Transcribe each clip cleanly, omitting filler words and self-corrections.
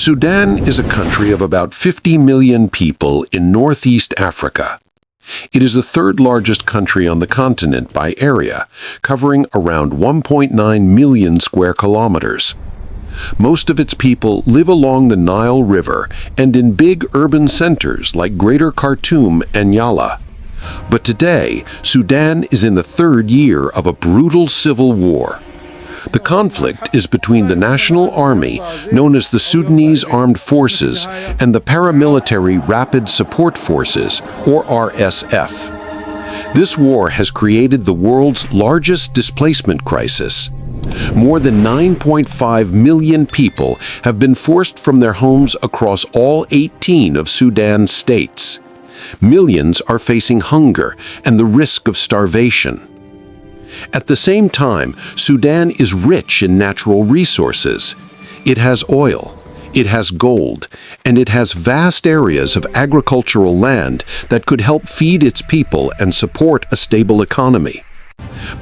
Sudan is a country of about 50 million people in northeast Africa. It is the third largest country on the continent by area, covering around 1.9 million square kilometers. Most of its people live along the Nile River and in big urban centers like Greater Khartoum and Yala. But today, Sudan is in the third year of a brutal civil war. The conflict is between the national army, known as the Sudanese Armed Forces, and the paramilitary Rapid Support Forces, or RSF. This war has created the world's largest displacement crisis. More than 9.5 million people have been forced from their homes across all 18 of Sudan's states. Millions are facing hunger and the risk of starvation. At the same time, Sudan is rich in natural resources. It has oil, it has gold, and it has vast areas of agricultural land that could help feed its people and support a stable economy.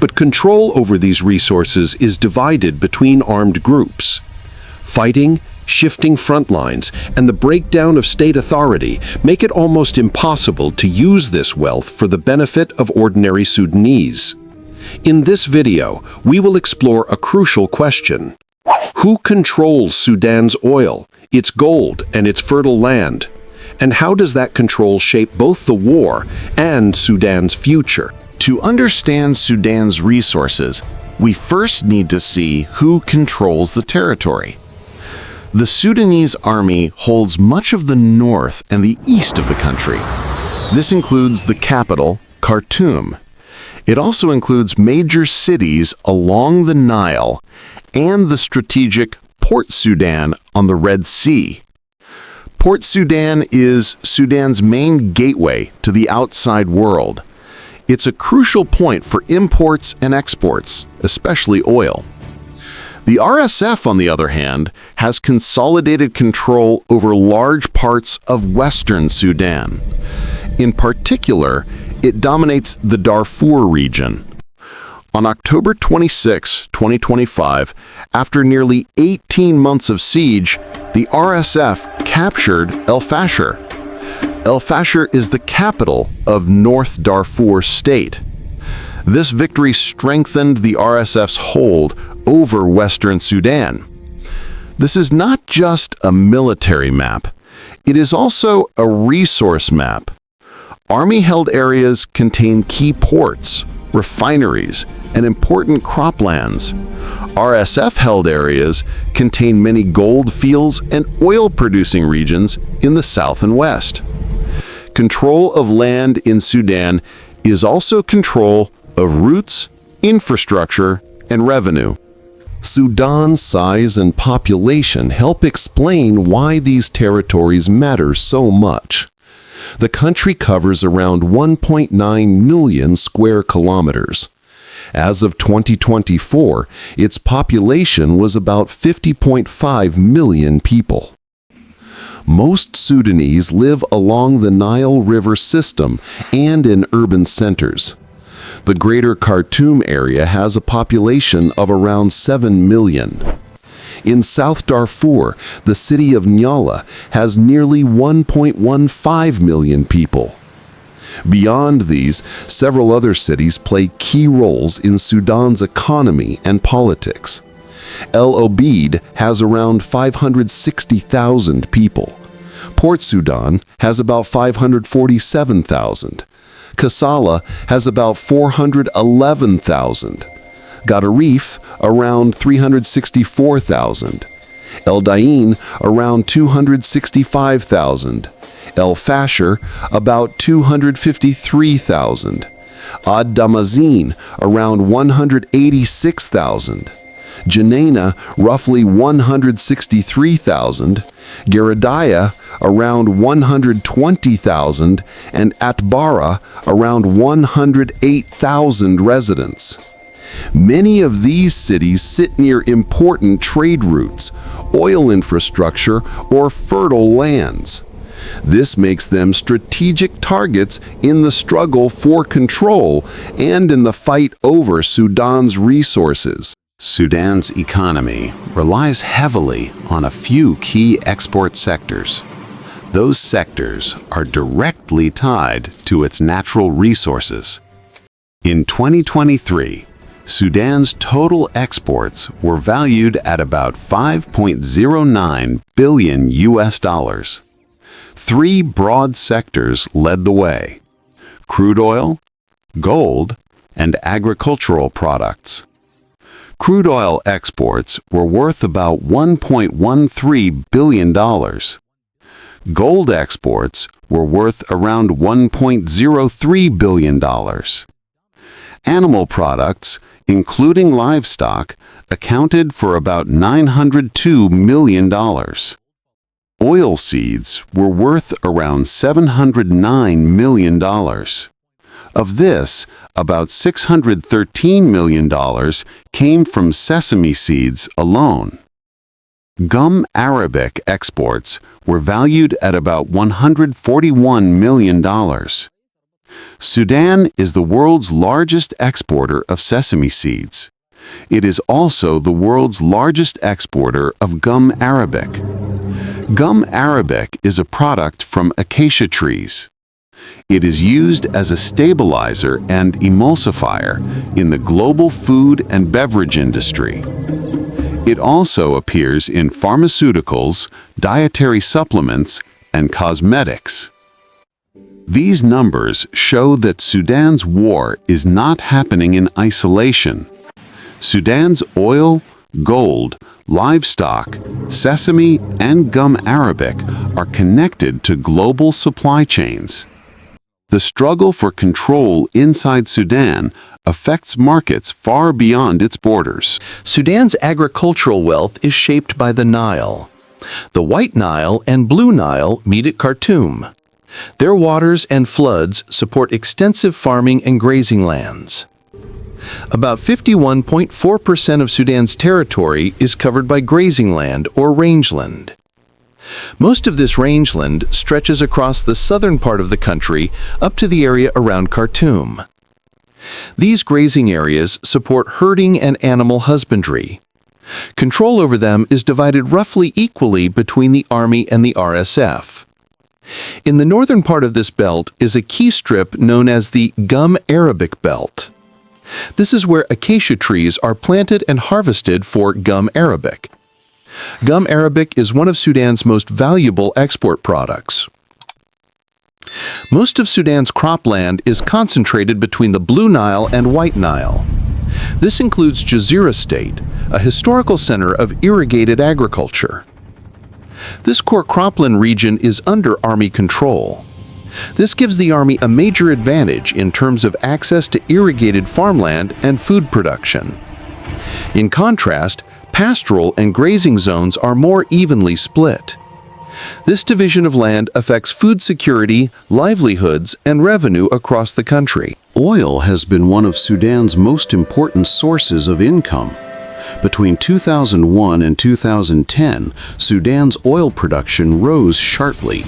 But control over these resources is divided between armed groups. Fighting, shifting front lines, and the breakdown of state authority make it almost impossible to use this wealth for the benefit of ordinary Sudanese. In this video, we will explore a crucial question. Who controls Sudan's oil, its gold, and its fertile land? And how does that control shape both the war and Sudan's future? To understand Sudan's resources, we first need to see who controls the territory. The Sudanese army holds much of the north and the east of the country. This includes the capital, Khartoum. It also includes major cities along the Nile and the strategic Port Sudan on the Red Sea. Port Sudan is Sudan's main gateway to the outside world. It's a crucial point for imports and exports, especially oil. The RSF, on the other hand, has consolidated control over large parts of western Sudan. In particular, it dominates the Darfur region. On October 26, 2025, after nearly 18 months of siege, the RSF captured El Fasher. El Fasher is the capital of North Darfur State. This victory strengthened the RSF's hold over Western Sudan. This is not just a military map. It is also a resource map. Army-held areas contain key ports, refineries, and important croplands. RSF-held areas contain many gold fields and oil-producing regions in the south and west. Control of land in Sudan is also control of routes, infrastructure, and revenue. Sudan's size and population help explain why these territories matter so much. The country covers around 1.9 million square kilometers. As of 2024, its population was about 50.5 million people. Most Sudanese live along the Nile River system and in urban centers. The Greater Khartoum area has a population of around 7 million. In South Darfur, the city of Nyala has nearly 1.15 million people. Beyond these, several other cities play key roles in Sudan's economy and politics. El Obeid has around 560,000 people. Port Sudan has about 547,000. Kassala has about 411,000. Gadaref around 364,000. El Dain around 265,000. El Fasher about 253,000. Ad Damazin around 186,000. Janina roughly 163,000. Garadaya around 120,000, and Atbara around 108,000 residents. Many of these cities sit near important trade routes, oil infrastructure, or fertile lands. This makes them strategic targets in the struggle for control and in the fight over Sudan's resources. Sudan's economy relies heavily on a few key export sectors. Those sectors are directly tied to its natural resources. In 2023, Sudan's total exports were valued at about $5.09 billion US. Three broad sectors led the way: crude oil, gold, and agricultural products. Crude oil exports were worth about $1.13 billion. Gold exports were worth around $1.03 billion. Animal products, including livestock, accounted for about $902 million. Oilseeds were worth around $709 million. Of this, about $613 million came from sesame seeds alone. Gum arabic exports were valued at about $141 million. Sudan is the world's largest exporter of sesame seeds. It is also the world's largest exporter of gum arabic. Gum arabic is a product from acacia trees. It is used as a stabilizer and emulsifier in the global food and beverage industry. It also appears in pharmaceuticals, dietary supplements, and cosmetics. These numbers show that Sudan's war is not happening in isolation. Sudan's oil, gold, livestock, sesame, and gum arabic are connected to global supply chains. The struggle for control inside Sudan affects markets far beyond its borders. Sudan's agricultural wealth is shaped by the Nile. The White Nile and Blue Nile meet at Khartoum. Their waters and floods support extensive farming and grazing lands. About 51.4% of Sudan's territory is covered by grazing land or rangeland. Most of this rangeland stretches across the southern part of the country up to the area around Khartoum. These grazing areas support herding and animal husbandry. Control over them is divided roughly equally between the Army and the RSF. In the northern part of this belt is a key strip known as the Gum Arabic Belt. This is where acacia trees are planted and harvested for gum arabic. Gum arabic is one of Sudan's most valuable export products. Most of Sudan's cropland is concentrated between the Blue Nile and White Nile. This includes Jazeera State, a historical center of irrigated agriculture. This core cropland region is under Army control. This gives the Army a major advantage in terms of access to irrigated farmland and food production. In contrast, pastoral and grazing zones are more evenly split. This division of land affects food security, livelihoods, and revenue across the country. Oil has been one of Sudan's most important sources of income. Between 2001 and 2010, Sudan's oil production rose sharply.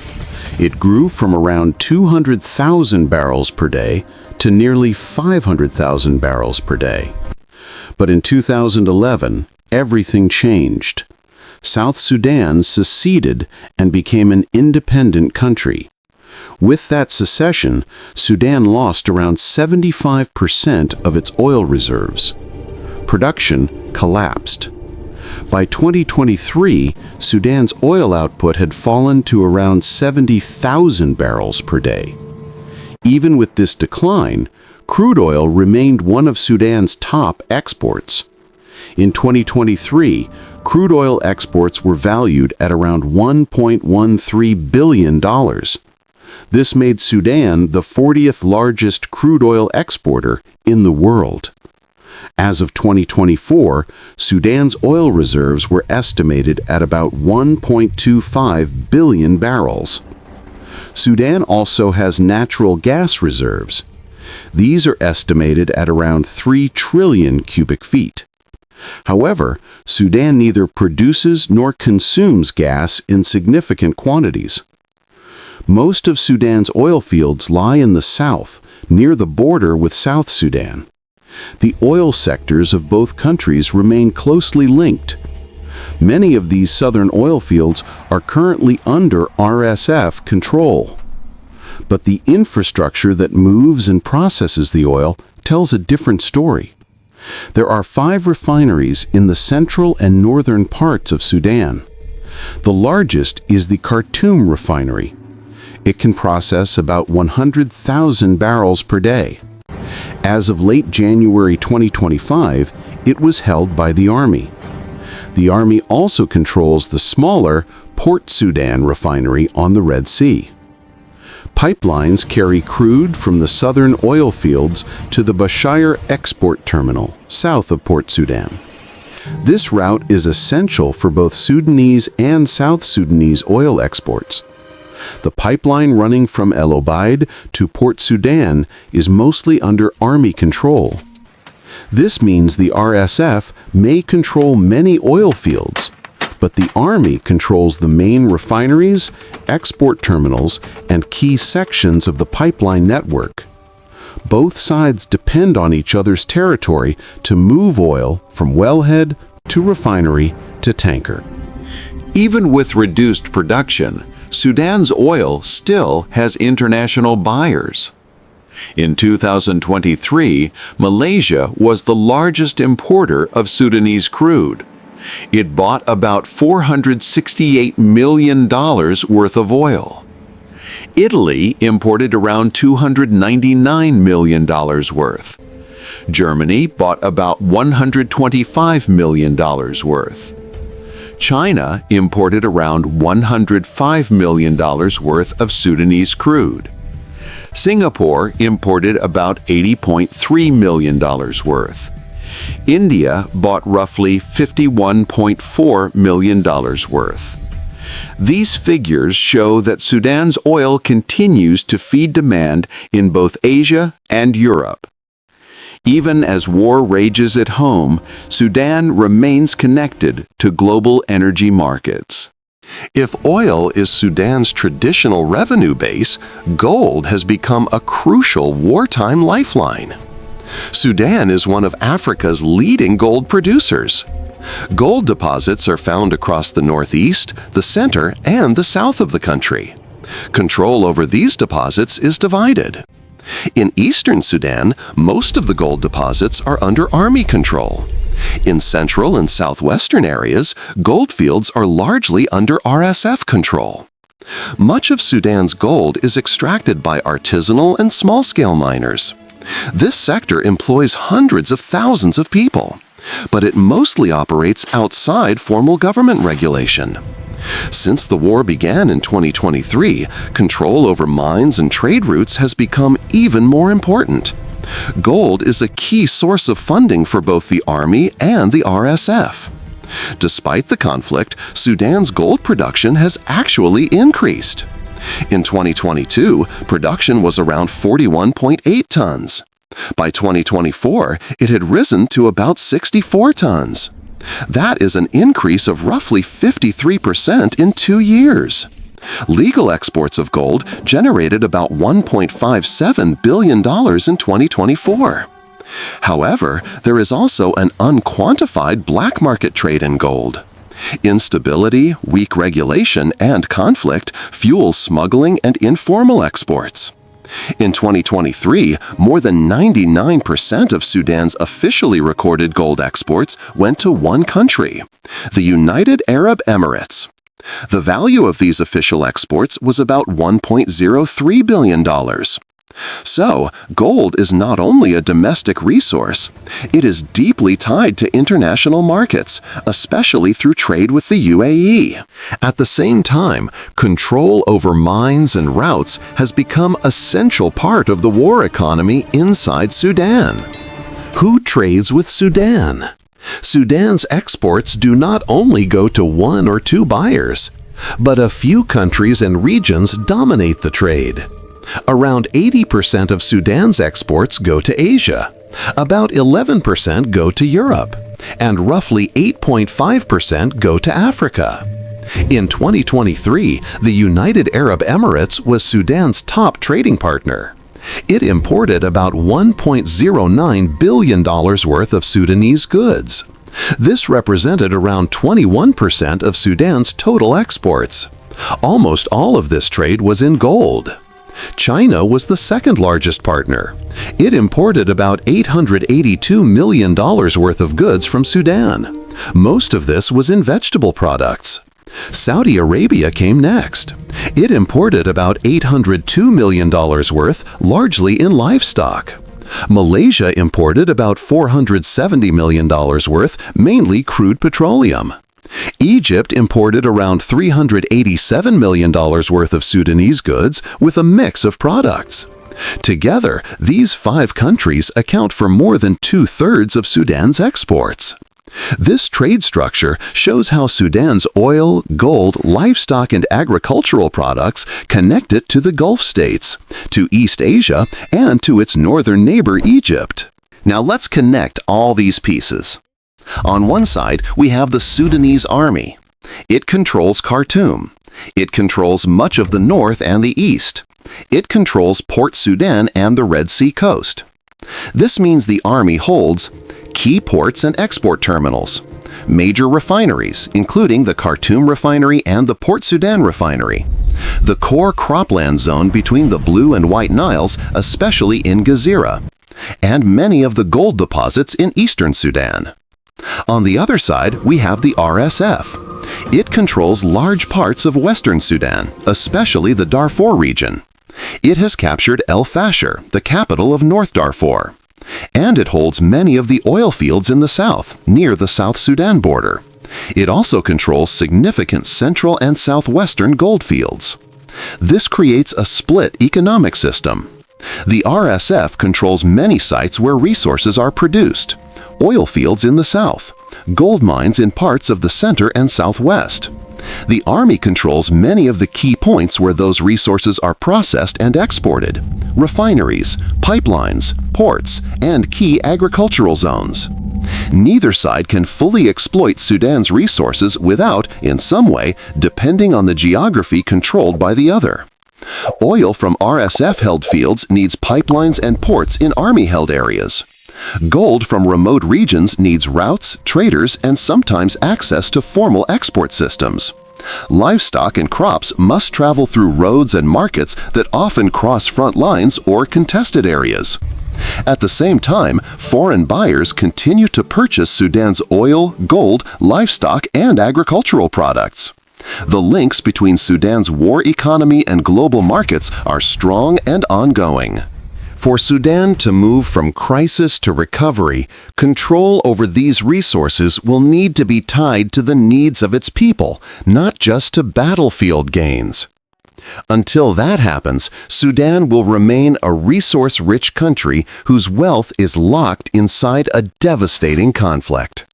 It grew from around 200,000 barrels per day to nearly 500,000 barrels per day. But in 2011, everything changed. South Sudan seceded and became an independent country. With that secession, Sudan lost around 75% of its oil reserves. Production collapsed. By 2023, Sudan's oil output had fallen to around 70,000 barrels per day. Even with this decline, crude oil remained one of Sudan's top exports. In 2023, crude oil exports were valued at around $1.13 billion. This made Sudan the 40th largest crude oil exporter in the world. As of 2024, Sudan's oil reserves were estimated at about 1.25 billion barrels. Sudan also has natural gas reserves. These are estimated at around 3 trillion cubic feet. However, Sudan neither produces nor consumes gas in significant quantities. Most of Sudan's oil fields lie in the south, near the border with South Sudan. The oil sectors of both countries remain closely linked. Many of these southern oil fields are currently under RSF control. But the infrastructure that moves and processes the oil tells a different story. There are 5 refineries in the central and northern parts of Sudan. The largest is the Khartoum refinery. It can process about 100,000 barrels per day. As of late January 2025, it was held by the Army. The Army also controls the smaller Port Sudan refinery on the Red Sea. Pipelines carry crude from the southern oil fields to the Bashir export terminal, south of Port Sudan. This route is essential for both Sudanese and South Sudanese oil exports. The pipeline running from El Obeid to Port Sudan is mostly under Army control. This means the RSF may control many oil fields, but the Army controls the main refineries, export terminals, and key sections of the pipeline network. Both sides depend on each other's territory to move oil from wellhead to refinery to tanker. Even with reduced production, Sudan's oil still has international buyers. In 2023, Malaysia was the largest importer of Sudanese crude. It bought about $468 million worth of oil. Italy imported around $299 million worth. Germany bought about $125 million worth. China imported around $105 million worth of Sudanese crude. Singapore imported about $80.3 million worth. India bought roughly $51.4 million worth. These figures show that Sudan's oil continues to feed demand in both Asia and Europe. Even as war rages at home, Sudan remains connected to global energy markets. If oil is Sudan's traditional revenue base, gold has become a crucial wartime lifeline. Sudan is one of Africa's leading gold producers. Gold deposits are found across the northeast, the center, and the south of the country. Control over these deposits is divided. In eastern Sudan, most of the gold deposits are under Army control. In central and southwestern areas, gold fields are largely under RSF control. Much of Sudan's gold is extracted by artisanal and small-scale miners. This sector employs hundreds of thousands of people, but it mostly operates outside formal government regulation. Since the war began in 2023, control over mines and trade routes has become even more important. Gold is a key source of funding for both the Army and the RSF. Despite the conflict, Sudan's gold production has actually increased. In 2022, production was around 41.8 tons. By 2024, it had risen to about 64 tons. That is an increase of roughly 53% in 2 years. Legal exports of gold generated about $1.57 billion in 2024. However, there is also an unquantified black market trade in gold. Instability, weak regulation, and conflict fuel smuggling and informal exports. In 2023, more than 99% of Sudan's officially recorded gold exports went to one country, the United Arab Emirates. The value of these official exports was about $1.03 billion. So, gold is not only a domestic resource, it is deeply tied to international markets, especially through trade with the UAE. At the same time, control over mines and routes has become an essential part of the war economy inside Sudan. Who trades with Sudan? Sudan's exports do not only go to 1 or 2 buyers, but a few countries and regions dominate the trade. Around 80% of Sudan's exports go to Asia, about 11% go to Europe, and roughly 8.5% go to Africa. In 2023, the United Arab Emirates was Sudan's top trading partner. It imported about $1.09 billion worth of Sudanese goods. This represented around 21% of Sudan's total exports. Almost all of this trade was in gold. China was the second largest partner. It imported about $882 million worth of goods from Sudan. Most of this was in vegetable products. Saudi Arabia came next. It imported about $802 million worth, largely in livestock. Malaysia imported about $470 million worth, mainly crude petroleum. Egypt imported around $387 million worth of Sudanese goods with a mix of products. Together, these 5 countries account for more than 2/3 of Sudan's exports. This trade structure shows how Sudan's oil, gold, livestock, and agricultural products connect it to the Gulf states, to East Asia, and to its northern neighbor Egypt. Now let's connect all these pieces. On one side, we have the Sudanese army. It controls Khartoum. It controls much of the north and the east. It controls Port Sudan and the Red Sea coast. This means the army holds key ports and export terminals, major refineries, including the Khartoum refinery and the Port Sudan refinery, the core cropland zone between the Blue and White Niles, especially in Gezira, and many of the gold deposits in eastern Sudan. On the other side, we have the RSF. It controls large parts of western Sudan, especially the Darfur region. It has captured El Fasher, the capital of North Darfur. And it holds many of the oil fields in the south, near the South Sudan border. It also controls significant central and southwestern gold fields. This creates a split economic system. The RSF controls many sites where resources are produced: oil fields in the south, gold mines in parts of the center and southwest. The army controls many of the key points where those resources are processed and exported: refineries, pipelines, ports, and key agricultural zones. Neither side can fully exploit Sudan's resources without, in some way, depending on the geography controlled by the other. Oil from RSF-held fields needs pipelines and ports in army-held areas. Gold from remote regions needs routes, traders, and sometimes access to formal export systems. Livestock and crops must travel through roads and markets that often cross front lines or contested areas. At the same time, foreign buyers continue to purchase Sudan's oil, gold, livestock, and agricultural products. The links between Sudan's war economy and global markets are strong and ongoing. For Sudan to move from crisis to recovery, control over these resources will need to be tied to the needs of its people, not just to battlefield gains. Until that happens, Sudan will remain a resource-rich country whose wealth is locked inside a devastating conflict.